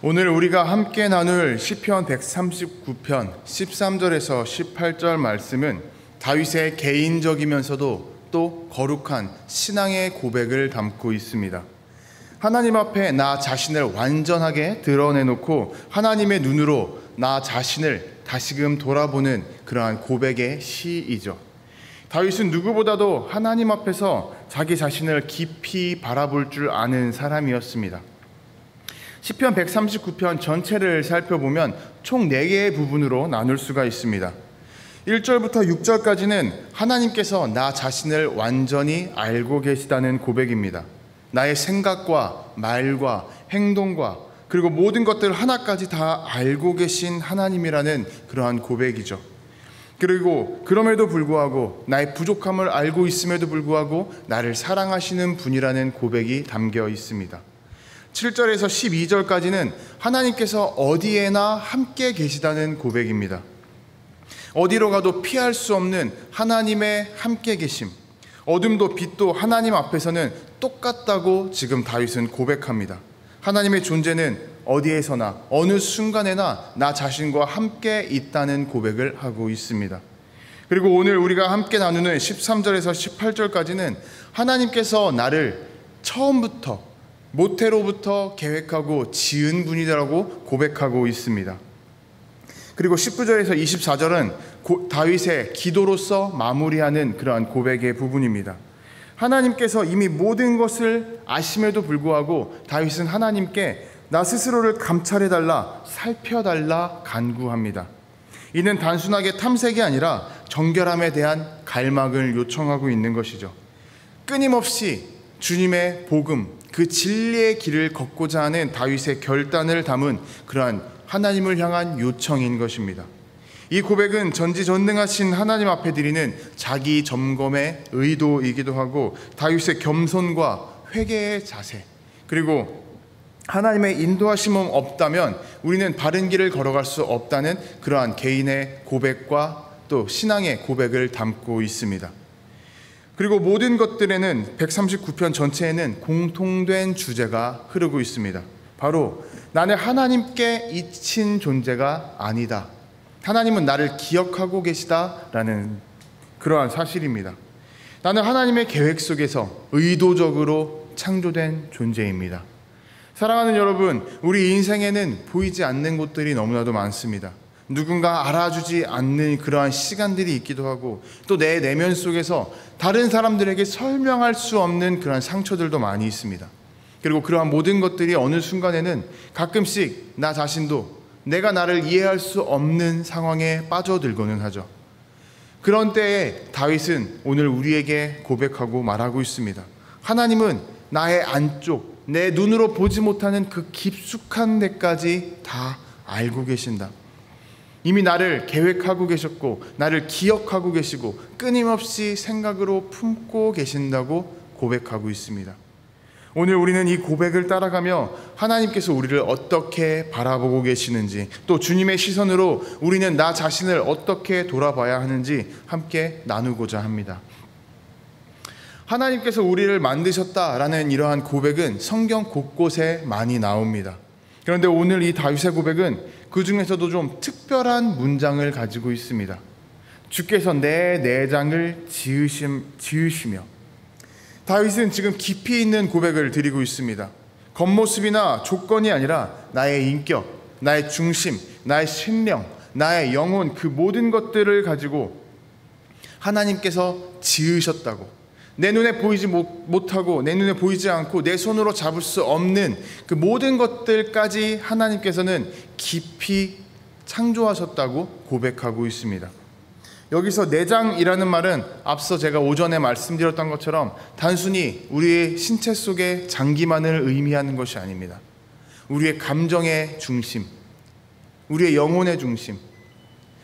오늘 우리가 함께 나눌 시편 139편 13절에서 18절 말씀은 다윗의 개인적이면서도 또 거룩한 신앙의 고백을 담고 있습니다. 하나님 앞에 나 자신을 완전하게 드러내놓고 하나님의 눈으로 나 자신을 다시금 돌아보는 그러한 고백의 시이죠. 다윗은 누구보다도 하나님 앞에서 자기 자신을 깊이 바라볼 줄 아는 사람이었습니다. 시편 139편 전체를 살펴보면 총 4개의 부분으로 나눌 수가 있습니다. 1절부터 6절까지는 하나님께서 나 자신을 완전히 알고 계시다는 고백입니다. 나의 생각과 말과 행동과 그리고 모든 것들 하나까지 다 알고 계신 하나님이라는 그러한 고백이죠. 그리고 그럼에도 불구하고 나의 부족함을 알고 있음에도 불구하고 나를 사랑하시는 분이라는 고백이 담겨 있습니다. 7절에서 12절까지는 하나님께서 어디에나 함께 계시다는 고백입니다. 어디로 가도 피할 수 없는 하나님의 함께 계심, 어둠도 빛도 하나님 앞에서는 똑같다고 지금 다윗은 고백합니다. 하나님의 존재는 어디에서나 어느 순간에나 나 자신과 함께 있다는 고백을 하고 있습니다. 그리고 오늘 우리가 함께 나누는 13절에서 18절까지는 하나님께서 나를 처음부터 모태로부터 계획하고 지은 분이라고 고백하고 있습니다. 그리고 19절에서 24절은 다윗의 기도로서 마무리하는 그러한 고백의 부분입니다. 하나님께서 이미 모든 것을 아심에도 불구하고 다윗은 하나님께 나 스스로를 감찰해달라, 살펴달라 간구합니다. 이는 단순하게 탐색이 아니라 정결함에 대한 갈망을 요청하고 있는 것이죠. 끊임없이 주님의 복음, 그 진리의 길을 걷고자 하는 다윗의 결단을 담은 그러한 하나님을 향한 요청인 것입니다. 이 고백은 전지전능하신 하나님 앞에 드리는 자기 점검의 의도이기도 하고 다윗의 겸손과 회개의 자세, 그리고 하나님의 인도하심은 없다면 우리는 바른 길을 걸어갈 수 없다는 그러한 개인의 고백과 또 신앙의 고백을 담고 있습니다. 그리고 모든 것들에는 139편 전체에는 공통된 주제가 흐르고 있습니다. 바로 나는 하나님께 잊힌 존재가 아니다. 하나님은 나를 기억하고 계시다라는 그러한 사실입니다. 나는 하나님의 계획 속에서 의도적으로 창조된 존재입니다. 사랑하는 여러분, 우리 인생에는 보이지 않는 것들이 너무나도 많습니다. 누군가 알아주지 않는 그러한 시간들이 있기도 하고 또 내 내면 속에서 다른 사람들에게 설명할 수 없는 그러한 상처들도 많이 있습니다. 그리고 그러한 모든 것들이 어느 순간에는 가끔씩 나 자신도 내가 나를 이해할 수 없는 상황에 빠져들고는 하죠. 그런 때에 다윗은 오늘 우리에게 고백하고 말하고 있습니다. 하나님은 나의 안쪽, 내 눈으로 보지 못하는 그 깊숙한 데까지 다 알고 계신다. 이미 나를 계획하고 계셨고 나를 기억하고 계시고 끊임없이 생각으로 품고 계신다고 고백하고 있습니다. 오늘 우리는 이 고백을 따라가며 하나님께서 우리를 어떻게 바라보고 계시는지, 또 주님의 시선으로 우리는 나 자신을 어떻게 돌아봐야 하는지 함께 나누고자 합니다. 하나님께서 우리를 만드셨다라는 이러한 고백은 성경 곳곳에 많이 나옵니다. 그런데 오늘 이 다윗의 고백은 그 중에서도 좀 특별한 문장을 가지고 있습니다. 주께서 내 내장을 지으시며. 다윗은 지금 깊이 있는 고백을 드리고 있습니다. 겉모습이나 조건이 아니라 나의 인격, 나의 중심, 나의 신령, 나의 영혼, 그 모든 것들을 가지고 하나님께서 지으셨다고, 내 눈에 보이지 못하고 내 눈에 보이지 않고 내 손으로 잡을 수 없는 그 모든 것들까지 하나님께서는 깊이 창조하셨다고 고백하고 있습니다. 여기서 내장이라는 말은 앞서 제가 오전에 말씀드렸던 것처럼 단순히 우리의 신체 속의 장기만을 의미하는 것이 아닙니다. 우리의 감정의 중심, 우리의 영혼의 중심,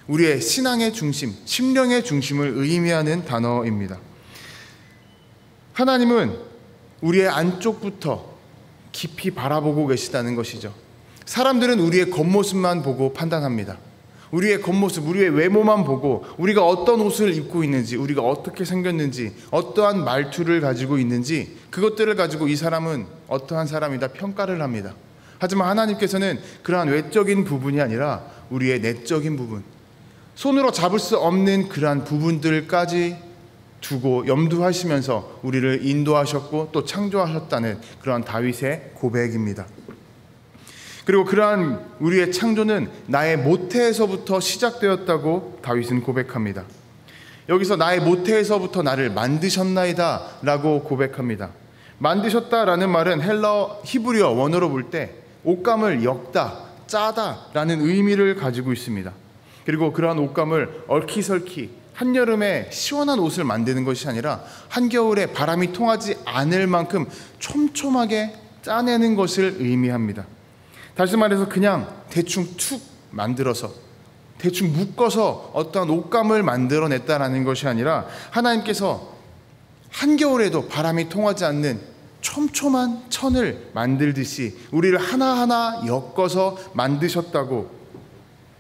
우리의 신앙의 중심, 심령의 중심을 의미하는 단어입니다. 하나님은 우리의 안쪽부터 깊이 바라보고 계시다는 것이죠. 사람들은 우리의 겉모습만 보고 판단합니다. 우리의 겉모습, 우리의 외모만 보고 우리가 어떤 옷을 입고 있는지, 우리가 어떻게 생겼는지, 어떠한 말투를 가지고 있는지, 그것들을 가지고 이 사람은 어떠한 사람이다 평가를 합니다. 하지만 하나님께서는 그러한 외적인 부분이 아니라 우리의 내적인 부분, 손으로 잡을 수 없는 그러한 부분들까지 두고 염두하시면서 우리를 인도하셨고 또 창조하셨다는 그러한 다윗의 고백입니다. 그리고 그러한 우리의 창조는 나의 모태에서부터 시작되었다고 다윗은 고백합니다. 여기서 나의 모태에서부터 나를 만드셨나이다 라고 고백합니다. 만드셨다라는 말은 헬라어 히브리어 원어로 볼 때 옷감을 엮다, 짜다 라는 의미를 가지고 있습니다. 그리고 그러한 옷감을 얼키설키 한여름에 시원한 옷을 만드는 것이 아니라 한겨울에 바람이 통하지 않을 만큼 촘촘하게 짜내는 것을 의미합니다. 다시 말해서 그냥 대충 툭 만들어서 대충 묶어서 어떠한 옷감을 만들어냈다라는 것이 아니라 하나님께서 한겨울에도 바람이 통하지 않는 촘촘한 천을 만들듯이 우리를 하나하나 엮어서 만드셨다고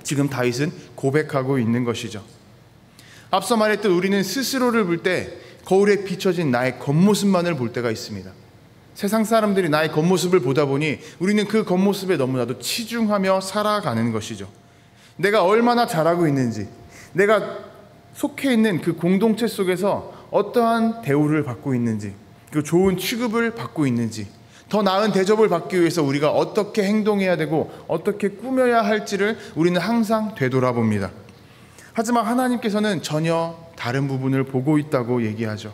지금 다윗은 고백하고 있는 것이죠. 앞서 말했듯 우리는 스스로를 볼 때 거울에 비춰진 나의 겉모습만을 볼 때가 있습니다. 세상 사람들이 나의 겉모습을 보다 보니 우리는 그 겉모습에 너무나도 치중하며 살아가는 것이죠. 내가 얼마나 잘하고 있는지, 내가 속해 있는 그 공동체 속에서 어떠한 대우를 받고 있는지, 그 좋은 취급을 받고 있는지, 더 나은 대접을 받기 위해서 우리가 어떻게 행동해야 되고 어떻게 꾸며야 할지를 우리는 항상 되돌아봅니다. 하지만 하나님께서는 전혀 다른 부분을 보고 있다고 얘기하죠.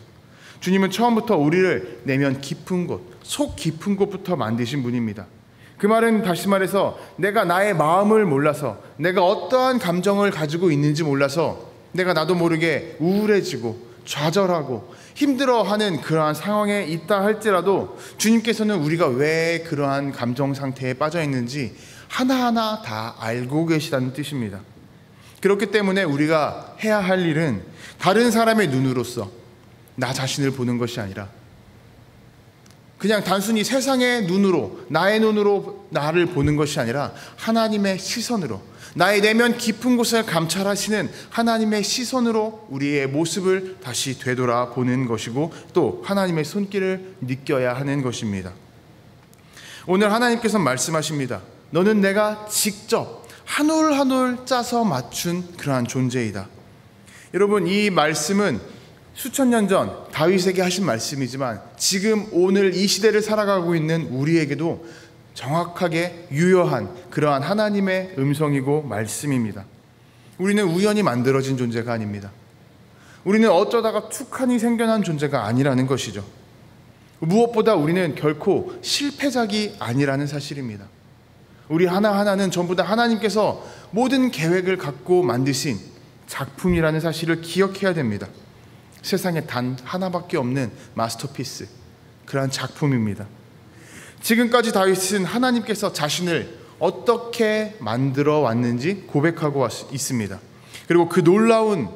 주님은 처음부터 우리를 내면 깊은 곳, 속 깊은 곳부터 만드신 분입니다. 그 말은 다시 말해서 내가 나의 마음을 몰라서, 내가 어떠한 감정을 가지고 있는지 몰라서 내가 나도 모르게 우울해지고 좌절하고 힘들어하는 그러한 상황에 있다 할지라도 주님께서는 우리가 왜 그러한 감정 상태에 빠져 있는지 하나하나 다 알고 계시다는 뜻입니다. 그렇기 때문에 우리가 해야 할 일은 다른 사람의 눈으로서 나 자신을 보는 것이 아니라 그냥 단순히 세상의 눈으로, 나의 눈으로 나를 보는 것이 아니라 하나님의 시선으로, 나의 내면 깊은 곳을 감찰하시는 하나님의 시선으로 우리의 모습을 다시 되돌아보는 것이고 또 하나님의 손길을 느껴야 하는 것입니다. 오늘 하나님께서 말씀하십니다. 너는 내가 직접 한 올 한 올 짜서 맞춘 그러한 존재이다. 여러분, 이 말씀은 수천 년 전 다윗에게 하신 말씀이지만 지금 오늘 이 시대를 살아가고 있는 우리에게도 정확하게 유효한 그러한 하나님의 음성이고 말씀입니다. 우리는 우연히 만들어진 존재가 아닙니다. 우리는 어쩌다가 툭하니 생겨난 존재가 아니라는 것이죠. 무엇보다 우리는 결코 실패작이 아니라는 사실입니다. 우리 하나하나는 전부 다 하나님께서 모든 계획을 갖고 만드신 작품이라는 사실을 기억해야 됩니다. 세상에 단 하나밖에 없는 마스터피스, 그러한 작품입니다. 지금까지 다윗은 하나님께서 자신을 어떻게 만들어 왔는지 고백하고 있습니다. 그리고 그 놀라운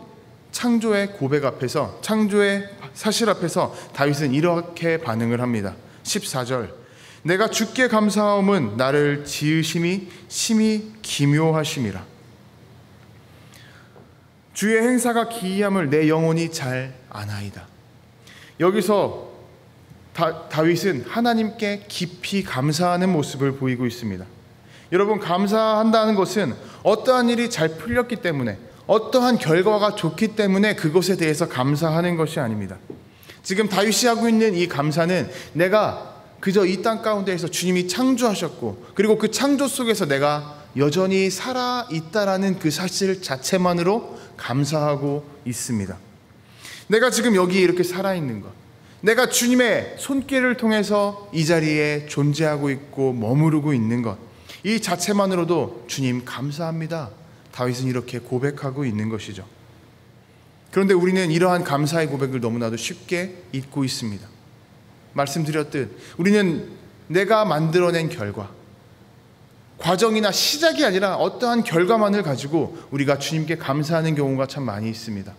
창조의 고백 앞에서, 창조의 사실 앞에서 다윗은 이렇게 반응을 합니다. 14절, 내가 주께 감사함은 나를 지으심이 심히 기묘하심이라. 주의 행사가 기이함을 내 영혼이 잘 아나이다. 여기서 다윗은 하나님께 깊이 감사하는 모습을 보이고 있습니다. 여러분, 감사한다는 것은 어떠한 일이 잘 풀렸기 때문에, 어떠한 결과가 좋기 때문에 그것에 대해서 감사하는 것이 아닙니다. 지금 다윗이 하고 있는 이 감사는 내가 그저 이 땅 가운데에서 주님이 창조하셨고 그리고 그 창조 속에서 내가 여전히 살아있다라는 그 사실 자체만으로 감사하고 있습니다. 내가 지금 여기 이렇게 살아있는 것, 내가 주님의 손길을 통해서 이 자리에 존재하고 있고 머무르고 있는 것, 이 자체만으로도 주님 감사합니다. 다윗은 이렇게 고백하고 있는 것이죠. 그런데 우리는 이러한 감사의 고백을 너무나도 쉽게 잊고 있습니다. 말씀드렸듯 우리는 내가 만들어낸 결과, 과정이나 시작이 아니라 어떠한 결과만을 가지고 우리가 주님께 감사하는 경우가 참 많이 있습니다.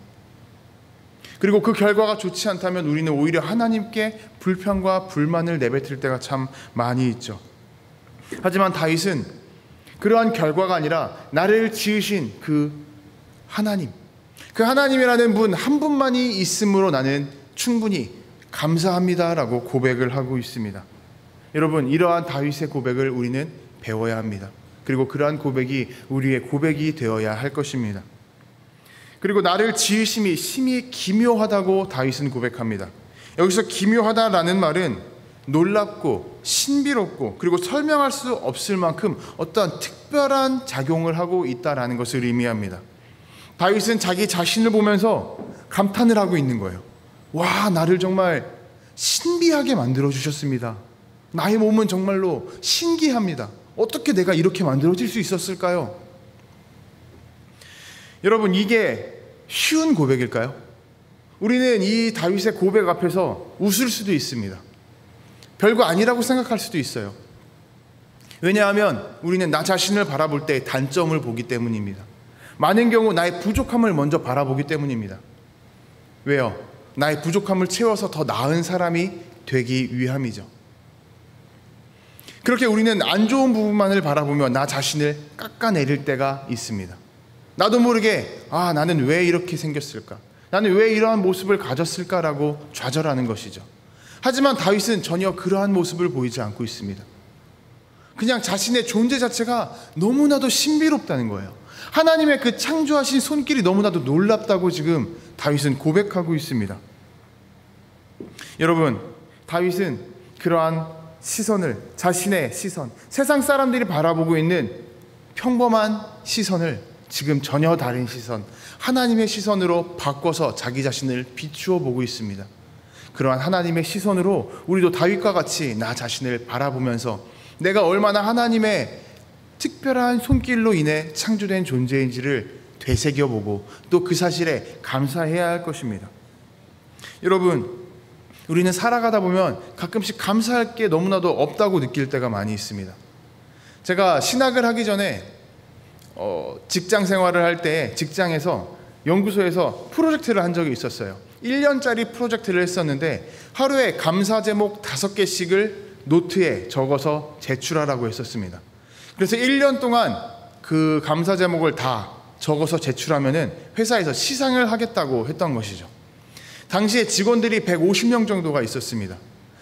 그리고 그 결과가 좋지 않다면 우리는 오히려 하나님께 불평과 불만을 내뱉을 때가 참 많이 있죠. 하지만 다윗은 그러한 결과가 아니라 나를 지으신 그 하나님, 그 하나님이라는 분 한 분만이 있으므로 나는 충분히 감사합니다라고 고백을 하고 있습니다. 여러분, 이러한 다윗의 고백을 우리는 배워야 합니다. 그리고 그러한 고백이 우리의 고백이 되어야 할 것입니다. 그리고 나를 지으심이 심히 기묘하다고 다윗은 고백합니다. 여기서 기묘하다라는 말은 놀랍고 신비롭고 그리고 설명할 수 없을 만큼 어떠한 특별한 작용을 하고 있다라는 것을 의미합니다. 다윗은 자기 자신을 보면서 감탄을 하고 있는 거예요. 와, 나를 정말 신비하게 만들어 주셨습니다. 나의 몸은 정말로 신기합니다. 어떻게 내가 이렇게 만들어질 수 있었을까요? 여러분, 이게 쉬운 고백일까요? 우리는 이 다윗의 고백 앞에서 웃을 수도 있습니다. 별거 아니라고 생각할 수도 있어요. 왜냐하면 우리는 나 자신을 바라볼 때 단점을 보기 때문입니다. 많은 경우 나의 부족함을 먼저 바라보기 때문입니다. 왜요? 나의 부족함을 채워서 더 나은 사람이 되기 위함이죠. 그렇게 우리는 안 좋은 부분만을 바라보며 나 자신을 깎아내릴 때가 있습니다. 나도 모르게 나는 왜 이렇게 생겼을까? 나는 왜 이러한 모습을 가졌을까라고 좌절하는 것이죠. 하지만 다윗은 전혀 그러한 모습을 보이지 않고 있습니다. 그냥 자신의 존재 자체가 너무나도 신비롭다는 거예요. 하나님의 그 창조하신 손길이 너무나도 놀랍다고 지금 다윗은 고백하고 있습니다. 여러분, 다윗은 그러한 시선을, 자신의 시선, 세상 사람들이 바라보고 있는 평범한 시선을 지금 전혀 다른 시선, 하나님의 시선으로 바꿔서 자기 자신을 비추어 보고 있습니다. 그러한 하나님의 시선으로 우리도 다윗과 같이 나 자신을 바라보면서 내가 얼마나 하나님의 특별한 손길로 인해 창조된 존재인지를 되새겨보고 또 그 사실에 감사해야 할 것입니다. 여러분, 우리는 살아가다 보면 가끔씩 감사할 게 너무나도 없다고 느낄 때가 많이 있습니다. 제가 신학을 하기 전에 직장 생활을 할 때 직장에서 연구소에서 프로젝트를 한 적이 있었어요. 1년짜리 프로젝트를 했었는데 하루에 감사 제목 5개씩을 노트에 적어서 제출하라고 했었습니다. 그래서 1년 동안 그 감사 제목을 다 적어서 제출하면은 회사에서 시상을 하겠다고 했던 것이죠. 당시에 직원들이 150명 정도가 있었습니다.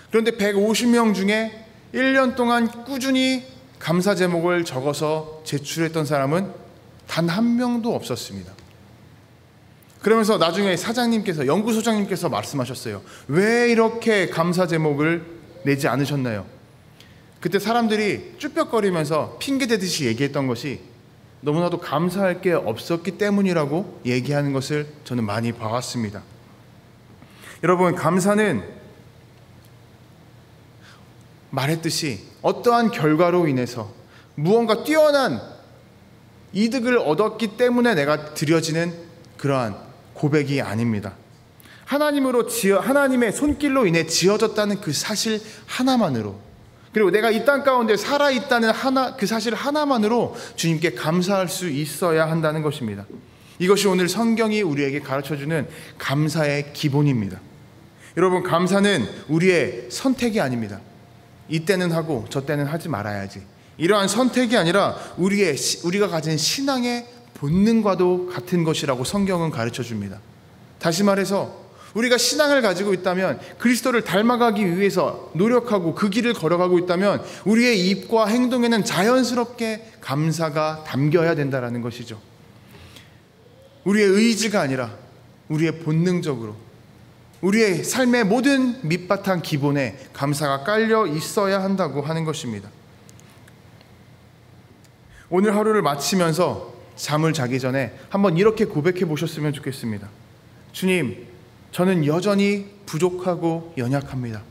그런데 150명 중에 1년 동안 꾸준히 감사 제목을 적어서 제출했던 사람은 단 한 명도 없었습니다. 그러면서 나중에 사장님께서, 연구소장님께서 말씀하셨어요. 왜 이렇게 감사 제목을 내지 않으셨나요? 그때 사람들이 쭈뼛거리면서 핑계대듯이 얘기했던 것이 너무나도 감사할 게 없었기 때문이라고 얘기하는 것을 저는 많이 봐왔습니다. 여러분, 감사는 말했듯이 어떠한 결과로 인해서 무언가 뛰어난 이득을 얻었기 때문에 내가 드려지는 그러한 고백이 아닙니다. 하나님의 손길로 인해 지어졌다는 그 사실 하나만으로, 그리고 내가 이 땅 가운데 살아있다는 그 사실 하나만으로 주님께 감사할 수 있어야 한다는 것입니다. 이것이 오늘 성경이 우리에게 가르쳐주는 감사의 기본입니다. 여러분, 감사는 우리의 선택이 아닙니다. 이때는 하고 저때는 하지 말아야지, 이러한 선택이 아니라 우리가 가진 신앙의 본능과도 같은 것이라고 성경은 가르쳐줍니다. 다시 말해서 우리가 신앙을 가지고 있다면, 그리스도를 닮아가기 위해서 노력하고 그 길을 걸어가고 있다면 우리의 입과 행동에는 자연스럽게 감사가 담겨야 된다는 것이죠. 우리의 의지가 아니라 우리의 본능적으로 우리의 삶의 모든 밑바탕 기본에 감사가 깔려 있어야 한다고 하는 것입니다. 오늘 하루를 마치면서 잠을 자기 전에 한번 이렇게 고백해 보셨으면 좋겠습니다. 주님, 저는 여전히 부족하고 연약합니다.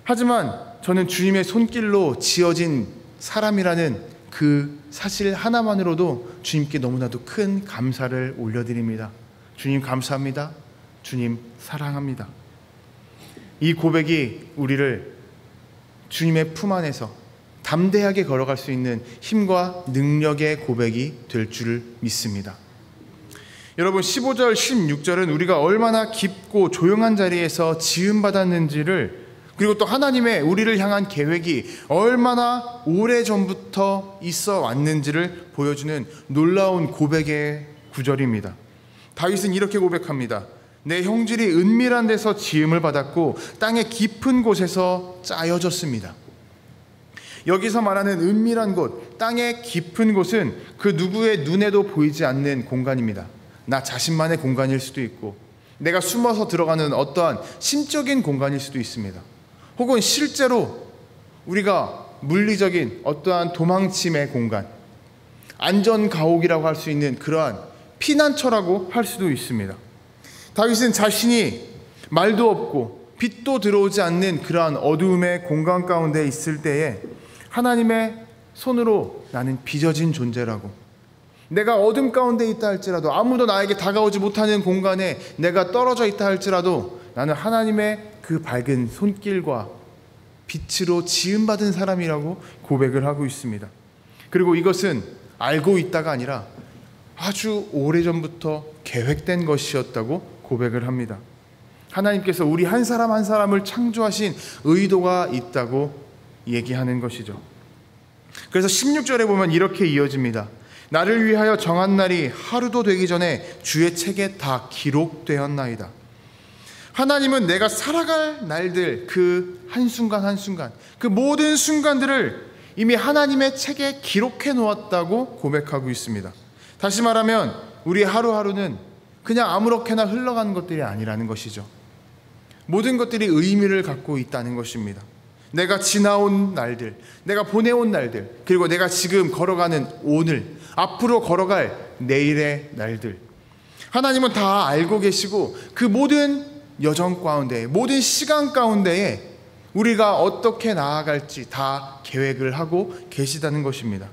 하지만 저는 주님의 손길로 지어진 사람이라는 그 사실 하나만으로도 주님께 너무나도 큰 감사를 올려드립니다. 주님 감사합니다. 주님 사랑합니다. 이 고백이 우리를 주님의 품 안에서 담대하게 걸어갈 수 있는 힘과 능력의 고백이 될 줄 믿습니다. 여러분, 15절, 16절은 우리가 얼마나 깊고 조용한 자리에서 지음받았는지를, 그리고 또 하나님의 우리를 향한 계획이 얼마나 오래전부터 있어 왔는지를 보여주는 놀라운 고백의 구절입니다. 다윗은 이렇게 고백합니다. 내 형질이 은밀한 데서 지음을 받았고 땅의 깊은 곳에서 짜여졌습니다. 여기서 말하는 은밀한 곳, 땅의 깊은 곳은 그 누구의 눈에도 보이지 않는 공간입니다. 나 자신만의 공간일 수도 있고, 내가 숨어서 들어가는 어떠한 심적인 공간일 수도 있습니다. 혹은 실제로 우리가 물리적인 어떠한 도망침의 공간, 안전가옥이라고 할 수 있는 그러한 피난처라고 할 수도 있습니다. 다윗은 자신이 말도 없고 빛도 들어오지 않는 그러한 어두움의 공간 가운데 있을 때에 하나님의 손으로 나는 빚어진 존재라고, 내가 어둠 가운데 있다 할지라도, 아무도 나에게 다가오지 못하는 공간에 내가 떨어져 있다 할지라도 나는 하나님의 그 밝은 손길과 빛으로 지음받은 사람이라고 고백을 하고 있습니다. 그리고 이것은 알고 있다가 아니라 아주 오래전부터 계획된 것이었다고 고백을 합니다. 하나님께서 우리 한 사람 한 사람을 창조하신 의도가 있다고 얘기하는 것이죠. 그래서 16절에 보면 이렇게 이어집니다. 나를 위하여 정한 날이 하루도 되기 전에 주의 책에 다 기록되었나이다. 하나님은 내가 살아갈 날들, 그 한순간 한순간, 그 모든 순간들을 이미 하나님의 책에 기록해 놓았다고 고백하고 있습니다. 다시 말하면 우리 하루하루는 그냥 아무렇게나 흘러가는 것들이 아니라는 것이죠. 모든 것들이 의미를 갖고 있다는 것입니다. 내가 지나온 날들, 내가 보내온 날들, 그리고 내가 지금 걸어가는 오늘, 앞으로 걸어갈 내일의 날들, 하나님은 다 알고 계시고 그 모든 여정 가운데, 모든 시간 가운데에 우리가 어떻게 나아갈지 다 계획을 하고 계시다는 것입니다.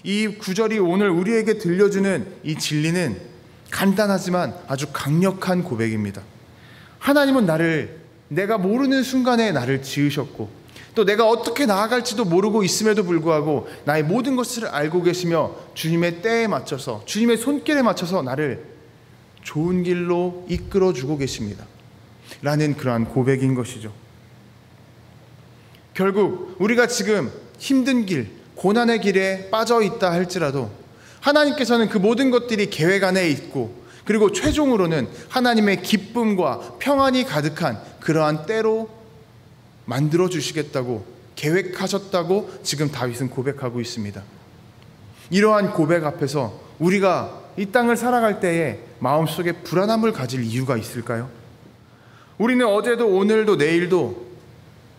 이 구절이 오늘 우리에게 들려주는 이 진리는 간단하지만 아주 강력한 고백입니다. 하나님은 내가 모르는 순간에 나를 지으셨고, 또 내가 어떻게 나아갈지도 모르고 있음에도 불구하고 나의 모든 것을 알고 계시며 주님의 때에 맞춰서, 주님의 손길에 맞춰서 나를 좋은 길로 이끌어주고 계십니다 라는 그러한 고백인 것이죠. 결국 우리가 지금 힘든 길, 고난의 길에 빠져 있다 할지라도 하나님께서는 그 모든 것들이 계획 안에 있고, 그리고 최종으로는 하나님의 기쁨과 평안이 가득한 그러한 때로 만들어 주시겠다고 계획하셨다고 지금 다윗은 고백하고 있습니다. 이러한 고백 앞에서 우리가 이 땅을 살아갈 때에 마음속에 불안함을 가질 이유가 있을까요? 우리는 어제도 오늘도 내일도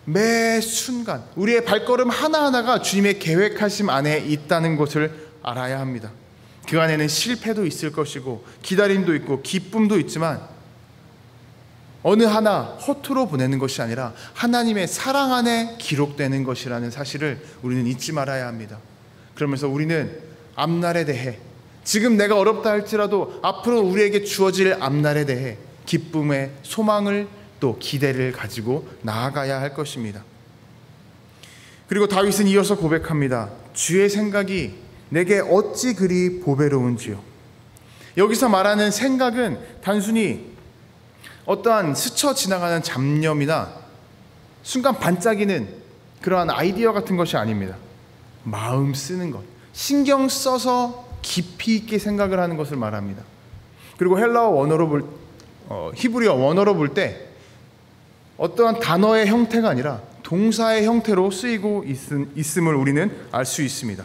매 순간 우리의 발걸음 하나하나가 주님의 계획하심 안에 있다는 것을 알아야 합니다. 그 안에는 실패도 있을 것이고 기다림도 있고 기쁨도 있지만 어느 하나 허투루 보내는 것이 아니라 하나님의 사랑 안에 기록되는 것이라는 사실을 우리는 잊지 말아야 합니다. 그러면서 우리는 앞날에 대해, 지금 내가 어렵다 할지라도 앞으로 우리에게 주어질 앞날에 대해 기쁨의 소망을, 또 기대를 가지고 나아가야 할 것입니다. 그리고 다윗은 이어서 고백합니다. 주의 생각이 내게 어찌 그리 보배로운지요. 여기서 말하는 생각은 단순히 어떠한 스쳐 지나가는 잡념이나 순간 반짝이는 그러한 아이디어 같은 것이 아닙니다. 마음 쓰는 것, 신경 써서 깊이 있게 생각을 하는 것을 말합니다. 그리고 헬라어 원어로 히브리어 원어로 볼 때 어떠한 단어의 형태가 아니라 동사의 형태로 쓰이고 있음을 우리는 알 수 있습니다.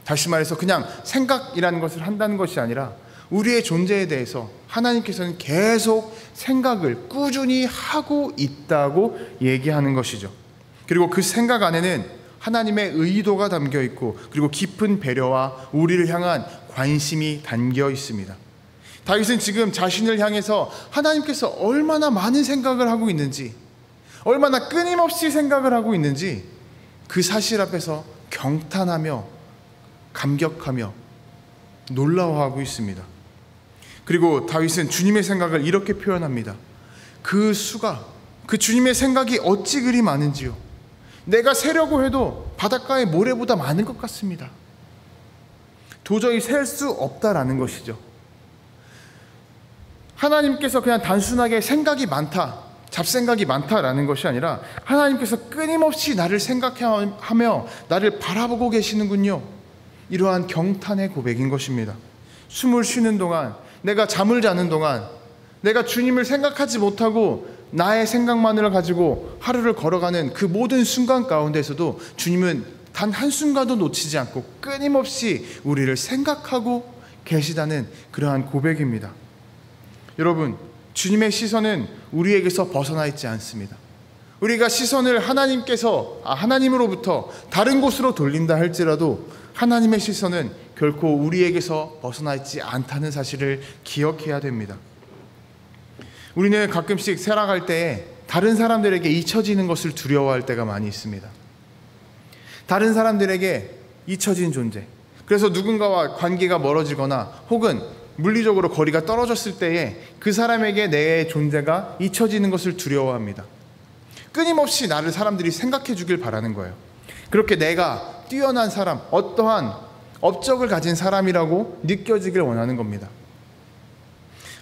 다시 말해서 그냥 생각이라는 것을 한다는 것이 아니라 우리의 존재에 대해서 하나님께서는 계속 생각을 꾸준히 하고 있다고 얘기하는 것이죠. 그리고 그 생각 안에는 하나님의 의도가 담겨 있고, 그리고 깊은 배려와 우리를 향한 관심이 담겨 있습니다. 다윗은 지금 자신을 향해서 하나님께서 얼마나 많은 생각을 하고 있는지, 얼마나 끊임없이 생각을 하고 있는지 그 사실 앞에서 경탄하며 감격하며 놀라워하고 있습니다. 그리고 다윗은 주님의 생각을 이렇게 표현합니다. 그 수가, 그 주님의 생각이 어찌 그리 많은지요. 내가 세려고 해도 바닷가의 모래보다 많은 것 같습니다. 도저히 셀 수 없다라는 것이죠. 하나님께서 그냥 단순하게 생각이 많다, 잡생각이 많다라는 것이 아니라 하나님께서 끊임없이 나를 생각하며 나를 바라보고 계시는군요. 이러한 경탄의 고백인 것입니다. 숨을 쉬는 동안, 내가 잠을 자는 동안, 내가 주님을 생각하지 못하고 나의 생각만을 가지고 하루를 걸어가는 그 모든 순간 가운데서도 주님은 단 한순간도 놓치지 않고 끊임없이 우리를 생각하고 계시다는 그러한 고백입니다. 여러분, 주님의 시선은 우리에게서 벗어나 있지 않습니다. 우리가 시선을 하나님으로부터 다른 곳으로 돌린다 할지라도 하나님의 시선은 결코 우리에게서 벗어나 있지 않다는 사실을 기억해야 됩니다. 우리는 가끔씩 살아갈 때 다른 사람들에게 잊혀지는 것을 두려워할 때가 많이 있습니다. 다른 사람들에게 잊혀진 존재, 그래서 누군가와 관계가 멀어지거나 혹은 물리적으로 거리가 떨어졌을 때에 그 사람에게 내 존재가 잊혀지는 것을 두려워합니다. 끊임없이 나를 사람들이 생각해 주길 바라는 거예요. 그렇게 내가 뛰어난 사람, 어떠한 업적을 가진 사람이라고 느껴지길 원하는 겁니다.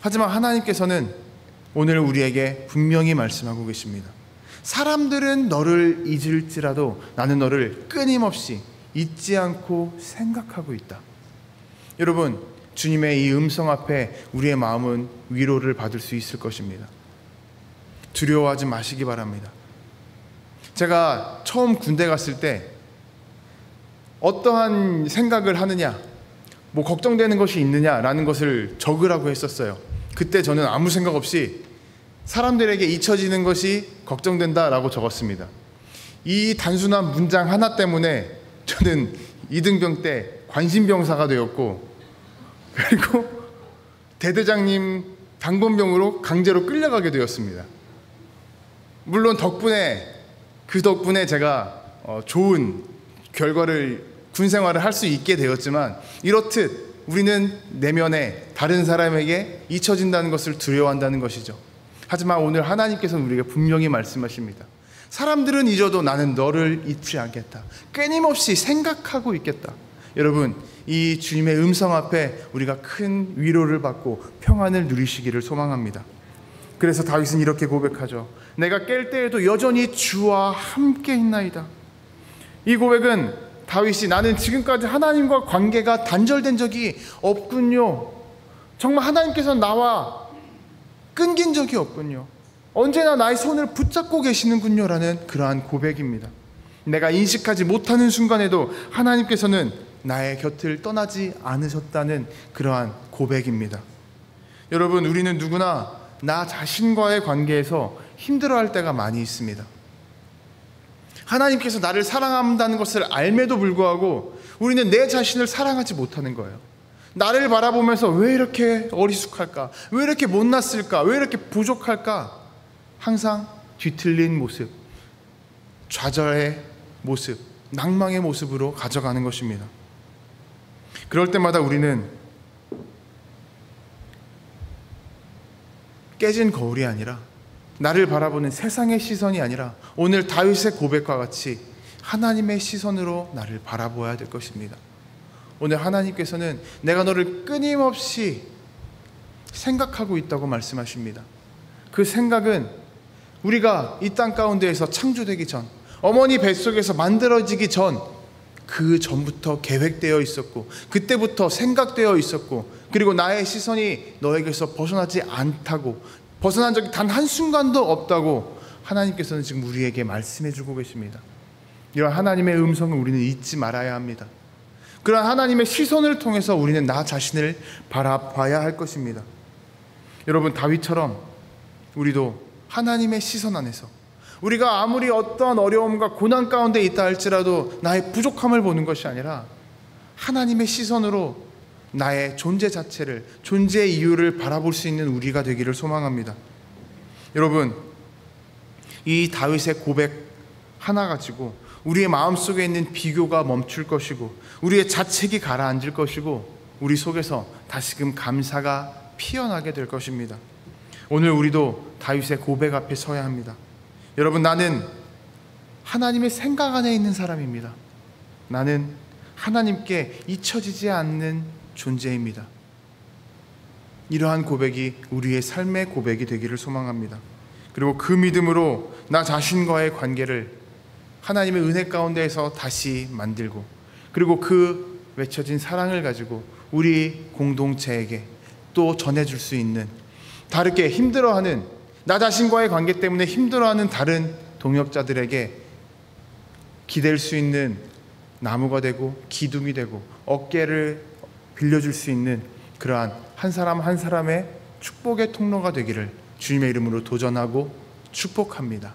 하지만 하나님께서는 오늘 우리에게 분명히 말씀하고 계십니다. 사람들은 너를 잊을지라도 나는 너를 끊임없이 잊지 않고 생각하고 있다. 여러분, 주님의 이 음성 앞에 우리의 마음은 위로를 받을 수 있을 것입니다. 두려워하지 마시기 바랍니다. 제가 처음 군대 갔을 때 어떠한 생각을 하느냐, 걱정되는 것이 있느냐라는 것을 적으라고 했었어요. 그때 저는 아무 생각 없이 사람들에게 잊혀지는 것이 걱정된다라고 적었습니다. 이 단순한 문장 하나 때문에 저는 이등병 때 관심병사가 되었고, 그리고 대대장님 당번병으로 강제로 끌려가게 되었습니다. 물론 그 덕분에 제가 좋은 결과를 군 생활을 할 수 있게 되었지만, 이렇듯 우리는 내면에 다른 사람에게 잊혀진다는 것을 두려워한다는 것이죠. 하지만 오늘 하나님께서는 우리에게 분명히 말씀하십니다. 사람들은 잊어도 나는 너를 잊지 않겠다. 끊임없이 생각하고 있겠다. 여러분, 이 주님의 음성 앞에 우리가 큰 위로를 받고 평안을 누리시기를 소망합니다. 그래서 다윗은 이렇게 고백하죠. 내가 깰 때에도 여전히 주와 함께 있나이다. 이 고백은 다윗이 나는 지금까지 하나님과 관계가 단절된 적이 없군요. 정말 하나님께서 나와 끊긴 적이 없군요. 언제나 나의 손을 붙잡고 계시는군요 라는 그러한 고백입니다. 내가 인식하지 못하는 순간에도 하나님께서는 나의 곁을 떠나지 않으셨다는 그러한 고백입니다. 여러분, 우리는 누구나 나 자신과의 관계에서 힘들어할 때가 많이 있습니다. 하나님께서 나를 사랑한다는 것을 알매도 불구하고 우리는 내 자신을 사랑하지 못하는 거예요. 나를 바라보면서 왜 이렇게 어리숙할까? 왜 이렇게 못났을까? 왜 이렇게 부족할까? 항상 뒤틀린 모습, 좌절의 모습, 낭망의 모습으로 가져가는 것입니다. 그럴 때마다 우리는 깨진 거울이 아니라, 나를 바라보는 세상의 시선이 아니라 오늘 다윗의 고백과 같이 하나님의 시선으로 나를 바라보아야 될 것입니다. 오늘 하나님께서는 내가 너를 끊임없이 생각하고 있다고 말씀하십니다. 그 생각은 우리가 이 땅 가운데에서 창조되기 전, 어머니 뱃속에서 만들어지기 전, 그 전부터 계획되어 있었고, 그때부터 생각되어 있었고, 그리고 나의 시선이 너에게서 벗어나지 않다고, 벗어난 적이 단 한순간도 없다고 하나님께서는 지금 우리에게 말씀해 주고 계십니다. 이런 하나님의 음성을 우리는 잊지 말아야 합니다. 그런 하나님의 시선을 통해서 우리는 나 자신을 바라봐야 할 것입니다. 여러분, 다윗처럼 우리도 하나님의 시선 안에서, 우리가 아무리 어떠한 어려움과 고난 가운데 있다 할지라도 나의 부족함을 보는 것이 아니라 하나님의 시선으로 나의 존재 자체를, 존재의 이유를 바라볼 수 있는 우리가 되기를 소망합니다. 여러분, 이 다윗의 고백 하나 가지고 우리의 마음속에 있는 비교가 멈출 것이고, 우리의 자책이 가라앉을 것이고, 우리 속에서 다시금 감사가 피어나게 될 것입니다. 오늘 우리도 다윗의 고백 앞에 서야 합니다. 여러분, 나는 하나님의 생각 안에 있는 사람입니다. 나는 하나님께 잊혀지지 않는 존재입니다. 이러한 고백이 우리의 삶의 고백이 되기를 소망합니다. 그리고 그 믿음으로 나 자신과의 관계를 하나님의 은혜 가운데에서 다시 만들고, 그리고 그 외쳐진 사랑을 가지고 우리 공동체에게 또 전해줄 수 있는, 다르게 힘들어하는, 나 자신과의 관계 때문에 힘들어하는 다른 동역자들에게 기댈 수 있는 나무가 되고 기둥이 되고 어깨를 빌려줄 수 있는 그러한 한 사람 한 사람의 축복의 통로가 되기를 주님의 이름으로 도전하고 축복합니다.